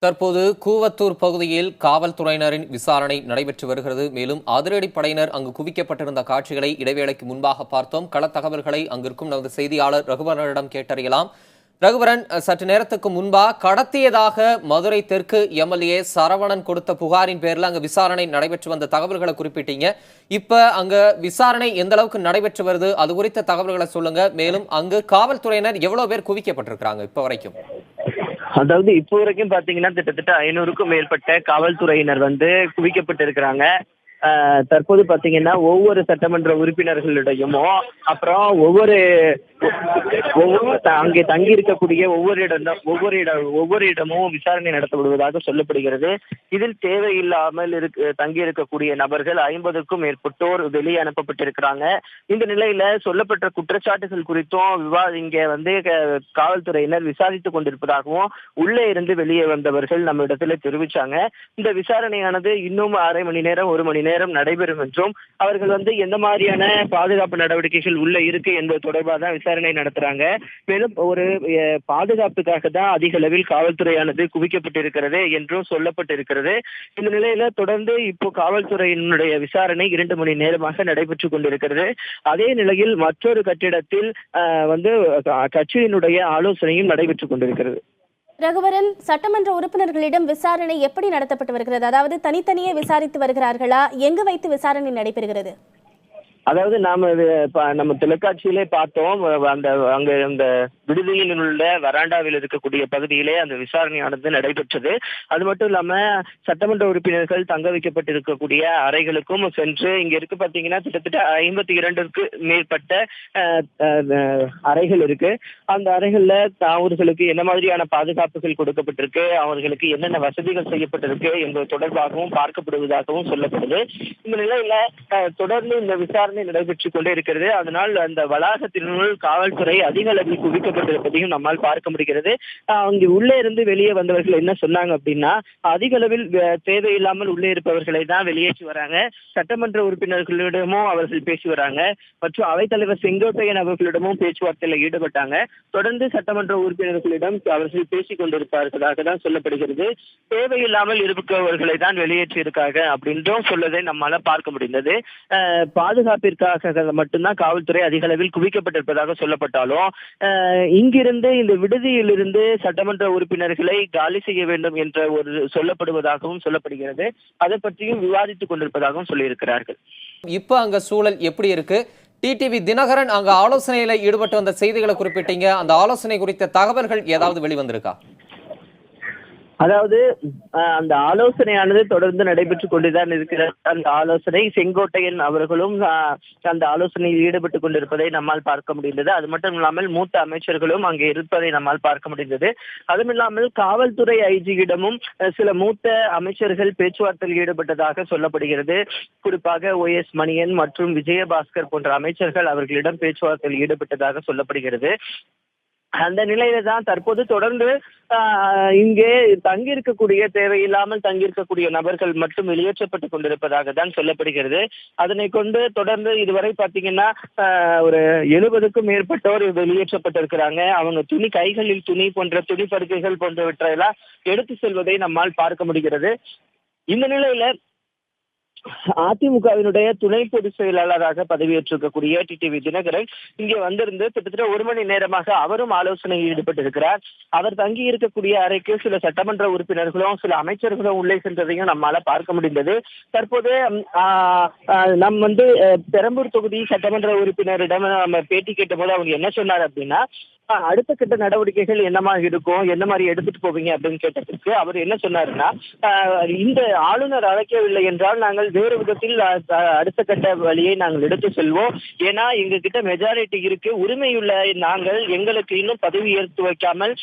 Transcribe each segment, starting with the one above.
தற்போது கூவத்தூர் பகுதியில் காவல்துறையினரின் விசாரணை நடைபெற்று வருகிறது. மேலும் அதிரடிப்படையினர் அங்கு குவிக்கப்பட்டிருந்த காட்சிகளை இடைவேளைக்கு முன்பாக பார்த்தோம். கள தகவல்களை அங்கிருக்கும் நமது செய்தியாளர் ரகுவரனிடம் கேட்டறியலாம். ரகுவரன், சற்று நேரத்துக்கு முன்பா கடத்தியதாக மதுரை தெற்கு எம்எல்ஏ சரவணன் கொடுத்த புகாரின் பேரில் அங்கு விசாரணை நடைபெற்று வந்த தகவல்களை குறிப்பிட்டீங்க. இப்ப அங்க விசாரணை எந்த அளவுக்கு நடைபெற்று வருது, அது குறித்த தகவல்களை சொல்லுங்க. மேலும் அங்கு காவல்துறையினர் எவ்வளவு பேர் குவிக்கப்பட்டிருக்கிறாங்க இப்ப வரைக்கும்? அதாவது இப்போ வரைக்கும் பாத்தீங்கன்னா கிட்டத்தட்ட 500க்கும் மேற்பட்ட காவல்துறையினர் குவிக்கப்பட்டு இருக்கிறாங்க. தற்போது பாத்தீங்கன்னா ஒவ்வொரு சட்டமன்ற உறுப்பினர்களிடையும் அப்புறம் ஒவ்வொரு அங்கே தங்கி இருக்கக்கூடிய ஒவ்வொரு இடமும் விசாரணை நடத்தப்படுவதாக சொல்லப்படுகிறது. இதில் தேவையில்லாமல் தங்கி இருக்கக்கூடிய நபர்கள் 50க்கும் மேற்பட்டோர் வெளியே அனுப்பப்பட்டிருக்கிறாங்க. இந்த நிலையில சொல்லப்பட்ட குற்றச்சாட்டுகள் குறித்தும் இங்க காவல்துறையினர் விசாரித்துக் கொண்டிருப்பதாகவும் உள்ளே இருந்து வெளியே வந்தவர்கள் நம்ம இடத்துல தெரிவிச்சாங்க. இந்த விசாரணையானது இன்னும் அரை மணி நேரம் 1 மணி நேரம் நடைபெறும் என்றும் அவர்கள் எந்த மாதிரியான பாதுகாப்பு நடவடிக்கைகள் உள்ள இருக்கு என்பது தொடர்பாக தான் விசாரணை நடத்துறாங்க. மேலும் ஒரு பாதுகாப்புக்காக தான் அதிக அளவில் காவல்துறையானது குவிக்கப்பட்டிருக்கிறது என்றும் சொல்லப்பட்டிருக்கிறது. இந்த நிலையில தொடர்ந்து இப்போ காவல்துறையினுடைய விசாரணை 2 மணி நேரமாக நடைபெற்றுக் கொண்டிருக்கிறது. அதே நிலையில் மற்றொரு கட்டிடத்தில் கட்சியினுடைய ஆலோசனையும் நடைபெற்றுக் கொண்டிருக்கிறது. ரகுவரன், சட்டமன்ற உறுப்பினர்களிடம் விசாரணை எப்படி நடத்தப்பட்டு வருகிறது? அதாவது தனித்தனியே விசாரித்து வருகிறார்களா? எங்கு வைத்து விசாரணை நடைபெறுகிறது? அதாவது நம்ம தொலைக்காட்சியிலே பார்த்தோம். அந்த விடுதியில் உள்ள வராண்டாவில் இருக்கக்கூடிய பகுதியிலே அந்த விசாரணையானது நடைபெற்றது. அது மட்டும் இல்லாம சட்டமன்ற உறுப்பினர்கள் தங்க வைக்கப்பட்டிருக்கக்கூடிய அறைகளுக்கும் சென்று இங்க இருக்கு பாத்தீங்கன்னா கிட்டத்தட்ட 52க்கு மேற்பட்ட அறைகள் இருக்கு. அந்த அறைகள்ல அவர்களுக்கு என்ன மாதிரியான பாதுகாப்புகள் கொடுக்கப்பட்டிருக்கு, அவர்களுக்கு என்னென்ன வசதிகள் செய்யப்பட்டிருக்கு என்பது தொடர்பாகவும் பார்க்கப்படுவதாகவும் சொல்லப்படுது. இந்த நிலையில தொடர்ந்து இந்த விசாரணை நடைபெற்றுக் கொண்டே இருக்கிறது. அதனால் அந்த வளாகத்தினுள் காவல்துறை அதிக அளவில் குவிக்கப்பட்டிருப்பதையும் நம்மால் பார்க்க முடிகிறது. அங்கு உள்ளே இருந்து வெளியே வந்தவர்கள் என்ன சொன்னாங்க அப்படின்னா, அதிக அளவில் தேவையில்லாமல் உள்ளே இருப்பவர்களை தான் வெளியேற்றி வராங்க. சட்டமன்ற உறுப்பினர்களிடமும் அவர்கள் பேசி வராங்க. மற்றும் அவைத்தலைவர் செங்கோட்டையன் அவர்களிடமும் பேச்சுவார்த்தையில் ஈடுபட்டாங்க. தொடர்ந்து சட்டமன்ற உறுப்பினர்களிடம் அவர்கள் பேசிக் கொண்டிருப்பார்களாக தான் சொல்லப்படுகிறது. தேவையில்லாமல் இருப்பவர்களை தான் வெளியேற்றி இருக்காங்க அப்படின்றும் சொல்லதை நம்மால பார்க்க முடிந்தது. பாதுகாப்பிற்காக மட்டும்தான் காவல்துறை அதிக அளவில் குவிக்கப்பட்டிருப்பதாக சொல்லப்பட்டாலும் இங்கிருந்து இந்த விடுதியிலிருந்து சட்டமன்ற உறுப்பினர்களை காலி செய்ய வேண்டும் என்ற ஒரு சொல்லப்படுவதாகவும் சொல்லப்படுகிறது. அதை பற்றியும் விவாதித்துக் கொண்டிருப்பதாகவும் சொல்லியிருக்கிறார்கள். இப்ப அங்க சூழல் எப்படி இருக்கு? டிடிவி தினகரன் அங்க ஆலோசனையில ஈடுபட்டு வந்த செய்திகளை குறிப்பிட்டீங்க. அந்த ஆலோசனை குறித்த தகவல்கள் ஏதாவது வெளிவந்திருக்கா? அதாவது அந்த ஆலோசனையானது தொடர்ந்து நடைபெற்றுக் கொண்டுதான் இருக்கிறது. அந்த ஆலோசனை செங்கோட்டையன் அவர்களும் அந்த ஆலோசனையில் ஈடுபட்டுக் கொண்டிருப்பதை நம்மால் பார்க்க முடிந்தது. அது மட்டும் இல்லாமல் மூத்த அமைச்சர்களும் அங்கே இருப்பதை நம்மால் பார்க்க முடிந்தது. அதுவும் இல்லாமல் காவல்துறை ஐஜியிடமும் சில மூத்த அமைச்சர்கள் பேச்சுவார்த்தையில் ஈடுபட்டதாக சொல்லப்படுகிறது. குறிப்பாக OS மணியன் மற்றும் விஜயபாஸ்கர் போன்ற அமைச்சர்கள் அவர்களிடம் பேச்சுவார்த்தையில் ஈடுபட்டதாக சொல்லப்படுகிறது. அந்த நிலையில தான் தற்போது தொடர்ந்து இங்கே தேவையில்லாமல் தங்கியிருக்கக்கூடிய நபர்கள் மட்டும் வெளியேற்றப்பட்டுக் கொண்டிருப்பதாக தான் சொல்லப்படுகிறது. அதனை கொண்டு தொடர்ந்து இதுவரை பாத்தீங்கன்னா ஒரு 70க்கும் மேற்பட்டோர் வெளியேற்றப்பட்டிருக்கிறாங்க. அவங்க கைகளில் துணி போன்ற துணி படுக்கைகள் போன்றவற்றையெல்லாம் எடுத்து செல்வதை நம்மால் பார்க்க முடிகிறது. இந்த நிலையில அதிமுகவினுடைய துணை பொதுச் செயலாளராக பதவியேற்றிருக்கக்கூடிய டிடிவி தினகரன் இங்கே வந்திருந்து கிட்டத்தட்ட 1 மணி நேரமாக அவரும் ஆலோசனையில் ஈடுபட்டிருக்கிறார். அவர் தங்கி இருக்கக்கூடிய அறைக்கு சில சட்டமன்ற உறுப்பினர்களும் சில அமைச்சர்களும் உள்ளே சென்றதையும் நம்மால பார்க்க முடிந்தது. தற்போது பெரம்பூர் தொகுதி சட்டமன்ற உறுப்பினரிடம் நம்ம பேட்டி கேட்ட போது அவங்க என்ன சொன்னார் அப்படின்னா, அடுத்த கட்ட நடவடிக்கைகள் என்னமாக இருக்கும், என்ன மாதிரி எடுத்துட்டு போவீங்க அப்படின்னு கேட்டதுக்கு அவர் என்ன சொன்னாருன்னா, இந்த ஆளுநர் அழைக்கவில்லை என்றால் நாங்கள் வேறு விதத்தில் அடுத்த கட்ட வழியை நாங்கள் எடுத்து செல்வோம். ஏன்னா எங்க கிட்ட மெஜாரிட்டி இருக்கு, உரிமையுள்ள நாங்கள் எங்களுக்கு இன்னும் பதவி ஏற்று வைக்காமல்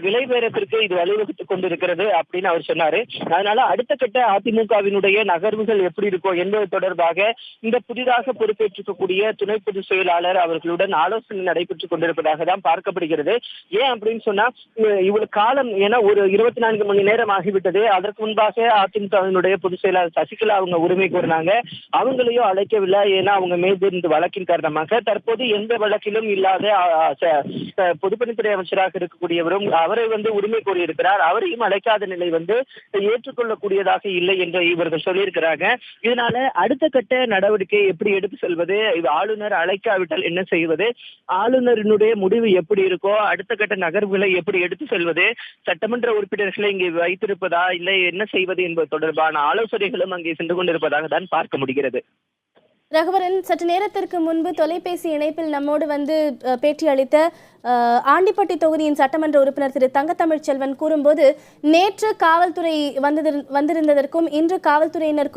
விலைபேரத்திற்கு இது வழிவகுத்துக் கொண்டிருக்கிறது அப்படின்னு அவர் சொன்னாரு. அதனால அடுத்த கட்ட அதிமுகவினுடைய நகர்வுகள் எப்படி இருக்கும் என்பது தொடர்பாக இந்த புதிதாக பொறுப்பேற்றிருக்கக்கூடிய துணை பொதுச் செயலாளர் அவர்களுடன் ஆலோசனை நடைபெற்றுக் கொண்டிருப்பதாக தான் பார்க்க பார்க்கப்படுகிறது. ஏன் அப்படின்னு சொன்னா இவ்வளவு காலம், ஏன்னா ஒரு 24 மணி நேரம் ஆகிவிட்டது. அதற்கு முன்பாக அதிமுகவினுடைய பொதுச் செயலாளர் சசிகலா அவங்க உரிமை கோரினாங்க. அவங்களையும் அழைக்கவில்லை. ஏன்னா அவங்க மீது இந்த வழக்கின் காரணமாக தற்போது எந்த வழக்கிலும் இல்லாத பொதுப்பணித்துறை அமைச்சராக இருக்கக்கூடியவரும் அவரை உரிமை கோரியிருக்கிறார். அவரையும் அழைக்காத நிலை ஏற்றுக்கொள்ளக்கூடியதாக இல்லை என்று இவர்கள் சொல்லியிருக்கிறாங்க. இதனால அடுத்த கட்ட நடவடிக்கை எப்படி எடுத்து செல்வது, ஆளுநர் அழைக்காவிட்டால் என்ன செய்வது, ஆளுநரினுடைய முடிவு எப்படி இருக்கோ அடுத்த கட்ட நகர்வுகளை எப்படி எடுத்து செல்வது, சட்டமன்ற உறுப்பினர்களை இங்கே வைத்திருப்பதா இல்லை என்ன செய்வது என்பது தொடர்பான ஆலோசனைகளும் அங்கே சென்று கொண்டிருப்பதாக தான் பார்க்க முடிகிறது. ரகுவரன், சற்று நேரத்திற்கு முன்பு தொலைபேசி இணைப்பில் நம்மோடு பேட்டி அளித்த ஆண்டிப்பட்டி தொகுதியின் சட்டமன்ற உறுப்பினர் திரு தங்கத்தமிழ்ச்செல்வன் கூறும்போது, நேற்று காவல்துறை வந்திருந்ததற்கும் இன்று காவல்துறையினர்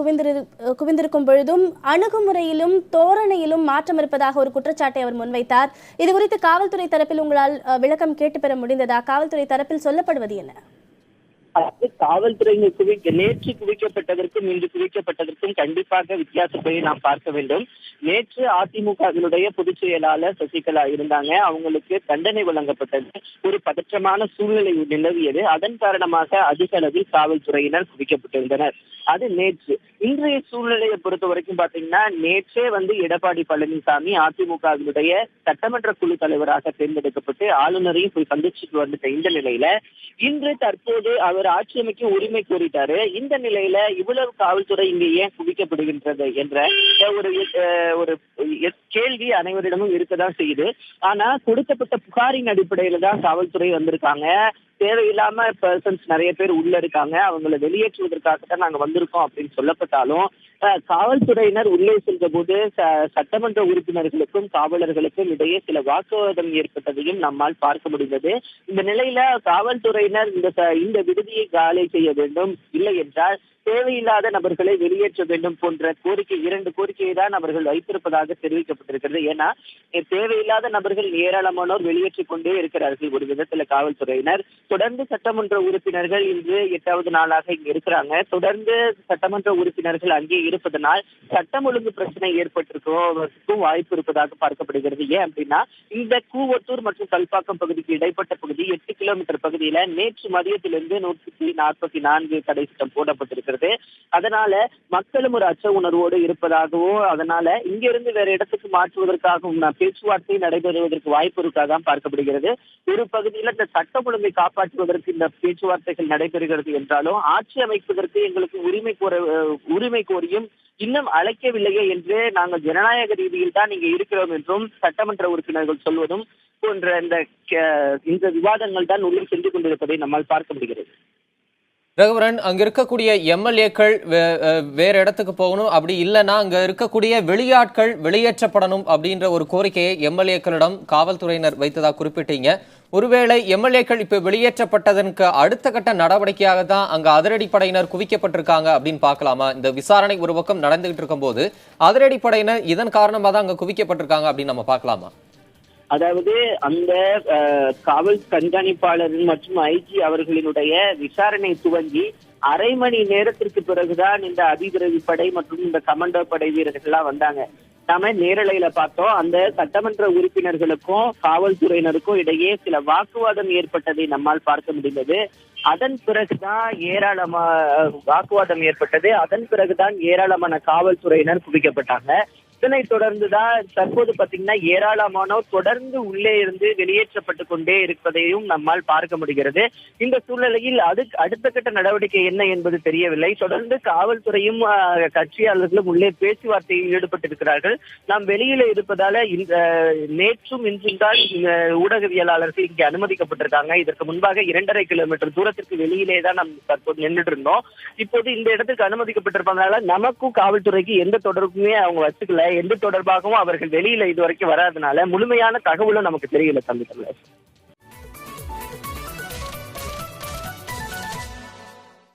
குவிந்திருக்கும் பொழுதும் அணுகுமுறையிலும் தோரணையிலும் மாற்றம் இருப்பதாக ஒரு குற்றச்சாட்டை அவர் முன்வைத்தார். இது குறித்து காவல்துறை தரப்பில் உங்களால் விளக்கம் கேட்டு பெற முடிந்ததா? காவல்துறை தரப்பில் சொல்லப்படுவது என்ன? காவல்துறையினர் நேற்று குவிக்கப்பட்டதற்கும் இன்று குவிக்கப்பட்டதற்கும் கண்டிப்பாக வித்தியாசத்தை நாம் பார்க்க வேண்டும். நேற்று அதிமுகவினுடைய பொதுச் செயலாளர் சசிகலா இருந்தாங்க. அவங்களுக்கு தண்டனை வழங்கப்பட்டது. ஒரு பதற்றமான சூழ்நிலை நிலவியது. அதன் காரணமாக அதிக அளவில் காவல்துறையினர் குவிக்கப்பட்டிருந்தனர். அது நேற்று. இன்றைய சூழ்நிலையை பொறுத்த வரைக்கும் பாத்தீங்கன்னா, நேற்றே எடப்பாடி பழனிசாமி அதிமுகவினுடைய சட்டமன்ற குழு தலைவராக தேர்ந்தெடுக்கப்பட்டு ஆளுநரையும் போய் சந்திச்சுட்டு வந்துட்ட இந்த நிலையில இன்று தற்போது அவர் ஆட்சி அமைக்க உரிமை கோரிட்டாரு. இந்த நிலையில இவ்வளவு காவல்துறை இங்கே ஏன் குவிக்கப்படுகின்றது என்ற ஒரு கேள்வி அனைவரிடமும் இருக்கதான் செய்யுது. ஆனா கொடுக்கப்பட்ட புகாரின் அடிப்படையில தான் காவல்துறை வந்திருக்காங்க. தேவையில்லாம பர்சன்ஸ் நிறைய பேர் உள்ள இருக்காங்க, அவங்களை வெளியேற்றுவதற்காகத்தான் நாங்க வந்திருக்கோம் அப்படின்னு சொல்லப்பட்டாலும் காவல்துறையினர் உள்ளே சென்ற போது சட்டமன்ற உறுப்பினர்களுக்கும் காவலர்களுக்கும் இடையே சில வாக்குவாதம் ஏற்பட்டதையும் நம்மால் பார்க்க முடிந்தது. இந்த நிலையில காவல்துறையினர் இந்த விடுதியை காலி செய்ய வேண்டும், இல்லை என்றால் தேவையில்லாத நபர்களை வெளியேற்ற வேண்டும் போன்ற இரண்டு கோரிக்கையை தான் அவர்கள் வைத்திருப்பதாக தெரிவிக்கப்பட்டிருக்கிறது. ஏன்னா தேவையில்லாத நபர்கள் ஏராளமானோர் வெளியேற்றிக் கொண்டே இருக்கிறார்கள். ஒரு விதத்துல காவல்துறையினர் தொடர்ந்து சட்டமன்ற உறுப்பினர்கள் இன்று 8வது நாளாக இங்க இருக்கிறாங்க. தொடர்ந்து சட்டமன்ற உறுப்பினர்கள் அங்கே இருப்பதனால் சட்டம் ஒழுங்கு பிரச்சனை ஏற்பட்டிருக்கும் வாய்ப்பு இருப்பதாக பார்க்கப்படுகிறது. ஏன் அப்படின்னா, இந்த கூவத்தூர் மற்றும் கல்பாக்கம் பகுதிக்கு இடைப்பட்ட பகுதி 8 கிலோமீட்டர் பகுதியில நேற்று மதியத்திலிருந்து 144 தடை சட்டம் போடப்பட்டிருக்கிறது. அதனால மக்களும் ஒரு அச்ச உணர்வோடு இருப்பதாகவும், அதனால இங்கிருந்து வேற இடத்துக்கு மாற்றுவதற்காகவும் பேச்சுவார்த்தை நடைபெறுவதற்கு வாய்ப்பு இருக்காதான் பார்க்கப்படுகிறது. ஒரு பகுதியில் இந்த சட்டம் ஒழுங்கை காப்பாற்றுவதற்கு இந்த பேச்சுவார்த்தைகள் நடைபெறுகிறது என்றாலும் ஆட்சி அமைப்பதற்கு எங்களுக்கு உரிமை கோரியும் இன்னும் அழைக்கவில்லையே என்று நாங்கள் ஜனநாயக ரீதியில் தான் இங்கே இருக்கிறோம் என்றும் சட்டமன்ற உறுப்பினர்கள் சொல்வதும் போன்ற இந்த விவாதங்கள் தான் உள்ளே சென்று கொண்டிருப்பதை நம்மால் பார்க்க முடிகிறது. ரகுவரன், அங்க இருக்கக்கூடிய எம்எல்ஏக்கள் வேற இடத்துக்கு போகணும், அப்படி இல்லைன்னா அங்க இருக்கக்கூடிய வெளியாட்கள் வெளியேற்றப்படணும் அப்படின்ற ஒரு கோரிக்கையை எம்எல்ஏக்களிடம் காவல்துறையினர் வைத்ததா குறிப்பிட்டீங்க. ஒருவேளை எம்எல்ஏக்கள் இப்ப வெளியேற்றப்பட்டதற்கு அடுத்த கட்ட நடவடிக்கையாக தான் அங்க அதிரடிப்படையினர் குவிக்கப்பட்டிருக்காங்க அப்படின்னு பார்க்கலாமா? இந்த விசாரணை ஒரு பக்கம் நடந்துகிட்டு இருக்கும் போது அதிரடிப்படையினர் இதன் காரணமாக தான் அங்க குவிக்கப்பட்டிருக்காங்க அப்படின்னு நம்ம பார்க்கலாமா? அதாவது அந்த காவல் கண்காணிப்பாளர் மற்றும் ஐஜி அவர்களினுடைய விசாரணை துவங்கி அரை மணி நேரத்திற்கு பிறகுதான் இந்த அதிவிரைவு படை மற்றும் இந்த கமாண்டோ படை வீரர்கள்லாம் வந்தாங்க. நாம நேரலையில பார்த்தோம், அந்த சட்டமன்ற உறுப்பினர்களுக்கும் காவல்துறையினருக்கும் இடையே சில வாக்குவாதம் ஏற்பட்டதை நம்மால் பார்க்க முடிந்தது. அதன் பிறகுதான் வாக்குவாதம் ஏற்பட்டது. அதன் பிறகுதான் ஏராளமான காவல்துறையினர் குவிக்கப்பட்டாங்க. இதனை தொடர்ந்துதான் தற்போது பாத்தீங்கன்னா ஏராளமானோர் தொடர்ந்து உள்ளே இருந்து வெளியேற்றப்பட்டு கொண்டே இருப்பதையும் நம்மால் பார்க்க முடிகிறது. இந்த சூழ்நிலையில் அடுத்த கட்ட நடவடிக்கை என்ன என்பது தெரியவில்லை. தொடர்ந்து காவல்துறையும் கட்சியாளர்களும் உள்ளே பேச்சுவார்த்தையில் ஈடுபட்டிருக்கிறார்கள். நாம் வெளியில இருப்பதால நேற்றும் இன்றும் தான் ஊடகவியலாளர்கள் இங்கே அனுமதிக்கப்பட்டிருக்காங்க. இதற்கு முன்பாக 2.5 கிலோமீட்டர் தூரத்திற்கு வெளியிலே தான் நாம் தற்போது நின்றுட்டு இருந்தோம். இப்போது இந்த இடத்துக்கு அனுமதிக்கப்பட்டிருப்பதனால நமக்கும் காவல்துறைக்கு எந்த தொடர்புமே அவங்க வச்சுக்கல. எந்த தொடர்பாகவும் அவர்கள் வெளியில இதுவரைக்கும் வராதனால முழுமையான தகவலும் நமக்கு தெரியல. தம்பி தமிழர்.